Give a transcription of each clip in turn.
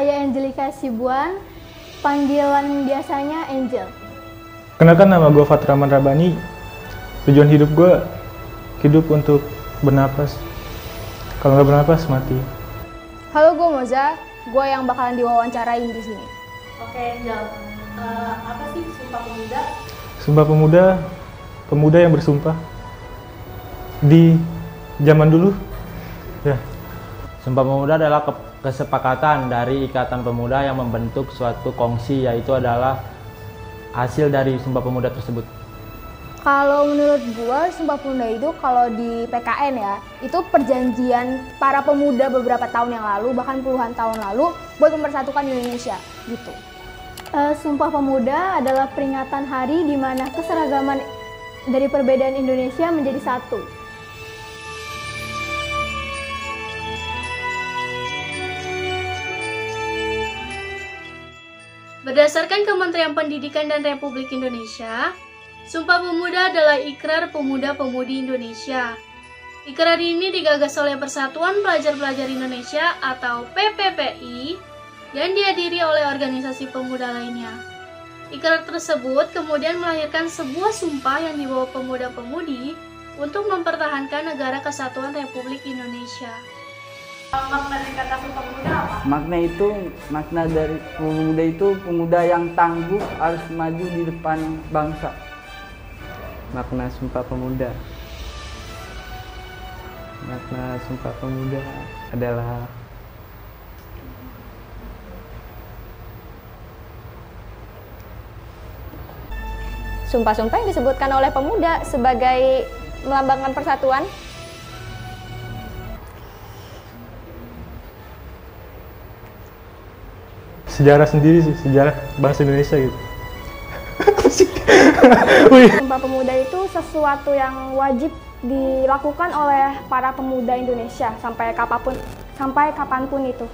Saya Angelika Sibuan, panggilan biasanya Angel. Kenalkan, nama gue Fathraman Rabani. Tujuan hidup gue hidup untuk bernapas. Kalau nggak bernapas, mati. Halo, gue Moza. Gue yang bakalan diwawancarain di sini. Oke, Angel. Apa sih Sumpah Pemuda? Sumpah Pemuda, pemuda yang bersumpah di zaman dulu. Ya. Sumpah Pemuda adalah kesepakatan dari ikatan pemuda yang membentuk suatu kongsi, yaitu adalah hasil dari Sumpah Pemuda tersebut. Kalau menurut gue, Sumpah Pemuda itu kalau di PKN ya, itu perjanjian para pemuda beberapa tahun yang lalu, bahkan puluhan tahun lalu, buat mempersatukan Indonesia, gitu. Sumpah Pemuda adalah peringatan hari di mana keseragaman dari perbedaan Indonesia menjadi satu. Berdasarkan Kementerian Pendidikan dan Republik Indonesia, Sumpah Pemuda adalah ikrar pemuda-pemudi Indonesia. Ikrar ini digagas oleh Persatuan Pelajar-Pelajar Indonesia atau PPPI dan dihadiri oleh organisasi pemuda lainnya. Ikrar tersebut kemudian melahirkan sebuah sumpah yang dibawa pemuda-pemudi untuk mempertahankan negara kesatuan Republik Indonesia. Makna dari kata Sumpah Pemuda apa? Makna dari pemuda itu pemuda yang tangguh harus maju di depan bangsa. Makna Sumpah Pemuda. Makna Sumpah Pemuda adalah sumpah-sumpah yang disebutkan oleh pemuda sebagai melambangkan persatuan. Sejarah sendiri sih, sejarah bangsa Indonesia gitu. Sumpah Pemuda itu sesuatu yang wajib dilakukan oleh para pemuda Indonesia sampai kapanpun itu.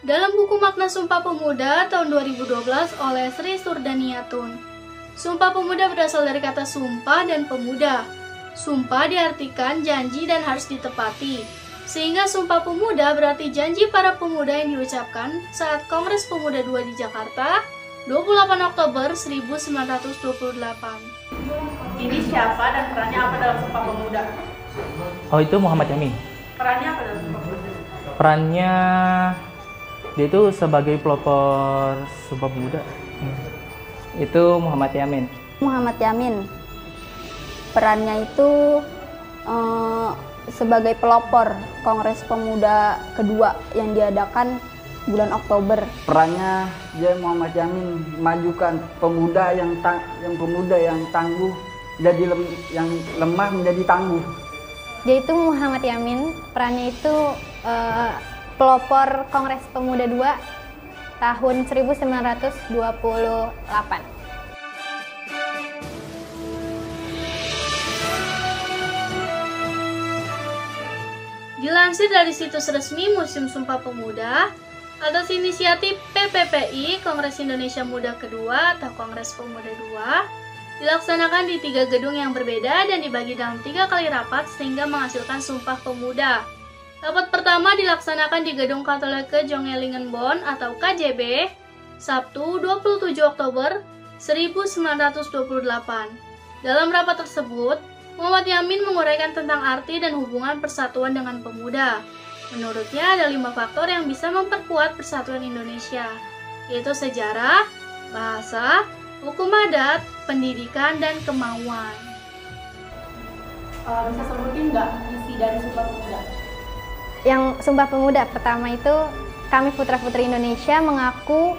Dalam buku Makna Sumpah Pemuda tahun 2012 oleh Sri Surdaniatun, Sumpah Pemuda berasal dari kata sumpah dan pemuda. Sumpah diartikan janji dan harus ditepati, sehingga Sumpah Pemuda berarti janji para pemuda yang diucapkan saat Kongres Pemuda II di Jakarta, 28 Oktober 1928. Ini siapa dan perannya apa dalam Sumpah Pemuda? Oh, itu Muhammad Yamin. Perannya apa dalam Sumpah Pemuda? Perannya dia itu sebagai pelopor Sumpah Pemuda. Itu Muhammad Yamin. Muhammad Yamin. Perannya itu sebagai pelopor Kongres Pemuda kedua yang diadakan bulan Oktober. Perannya dia Muhammad Yamin majukan pemuda yang tangguh jadi yang lemah menjadi tangguh. Dia itu Muhammad Yamin, perannya itu pelopor Kongres Pemuda II tahun 1928. Dilansir dari situs resmi Museum Sumpah Pemuda, atas inisiatif PPPI, Kongres Indonesia Muda Kedua atau Kongres Pemuda II, dilaksanakan di 3 gedung yang berbeda dan dibagi dalam 3 kali rapat sehingga menghasilkan Sumpah Pemuda. Rapat pertama dilaksanakan di Gedung Katolike Jongelingenbon atau KJB, Sabtu 27 Oktober 1928. Dalam rapat tersebut, Muhammad Yamin menguraikan tentang arti dan hubungan persatuan dengan pemuda. Menurutnya ada 5 faktor yang bisa memperkuat persatuan Indonesia, yaitu sejarah, bahasa, hukum adat, pendidikan, dan kemauan. Bisa sebutin nggak isi dari Sumpah Pemuda? Yang Sumpah Pemuda pertama itu, kami putra-putri Indonesia mengaku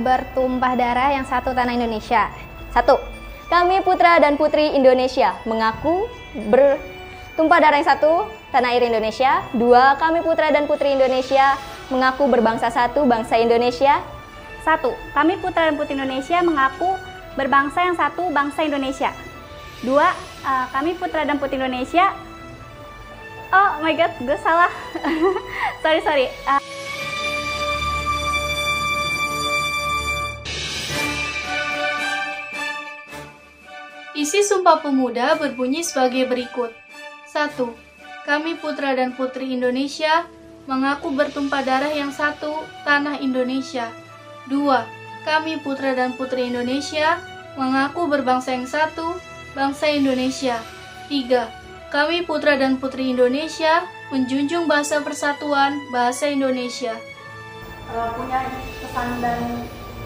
bertumpah darah yang satu tanah Indonesia. 1. Kami putra dan putri Indonesia mengaku bertumpah darah yang satu tanah air Indonesia. 2. Kami putra dan putri Indonesia mengaku berbangsa satu bangsa Indonesia. 1. Kami putra dan putri Indonesia mengaku berbangsa yang satu bangsa Indonesia. 2. Kami putra dan putri Indonesia. Oh my god, gue salah. sorry. Isi Sumpah Pemuda berbunyi sebagai berikut. 1. Kami putra dan putri Indonesia mengaku bertumpah darah yang satu, tanah Indonesia. 2. Kami putra dan putri Indonesia mengaku berbangsa yang satu, bangsa Indonesia. 3. Kami putra dan putri Indonesia menjunjung bahasa persatuan, bahasa Indonesia. Punya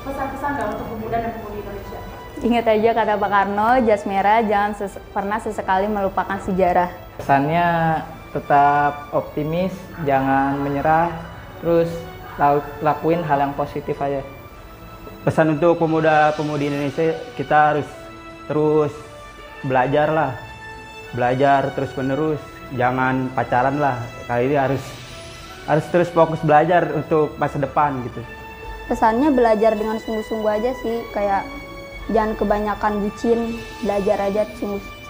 pesan-pesan nggak untuk pemuda dan pemudi Indonesia? Ingat aja kata Pak Karno, jas merah jangan pernah sesekali melupakan sejarah. Pesannya tetap optimis, jangan menyerah, terus lakuin hal yang positif aja. Pesan untuk pemuda-pemudi Indonesia, kita harus terus belajar lah. Belajar terus-menerus, jangan pacaran lah. Kali ini harus terus fokus belajar untuk masa depan gitu. Pesannya belajar dengan sungguh-sungguh aja sih, kayak jangan kebanyakan bucin, belajar aja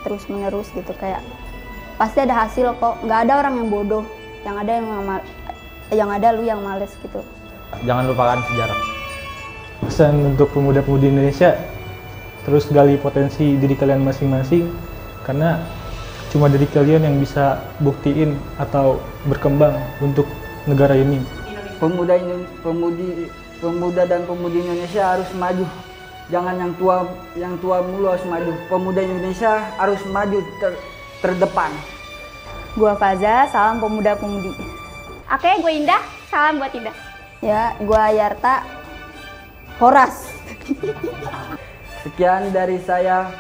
terus menerus gitu, kayak pasti ada hasil kok, nggak ada orang yang bodoh, yang ada lu yang males gitu. Jangan lupakan sejarah. Pesan untuk pemuda-pemudi Indonesia, terus gali potensi diri kalian masing-masing, karena cuma diri kalian yang bisa buktiin atau berkembang untuk negara ini. Pemuda dan pemudi Indonesia harus maju. Jangan yang tua mulu harus maju. Pemuda Indonesia harus maju terdepan. Gua Faza, salam pemuda-pemudi. Oke, gue Indah, salam buat Indah. Ya, gua Yarta, Horas. Sekian dari saya,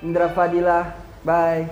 Indra Fadila. Bye.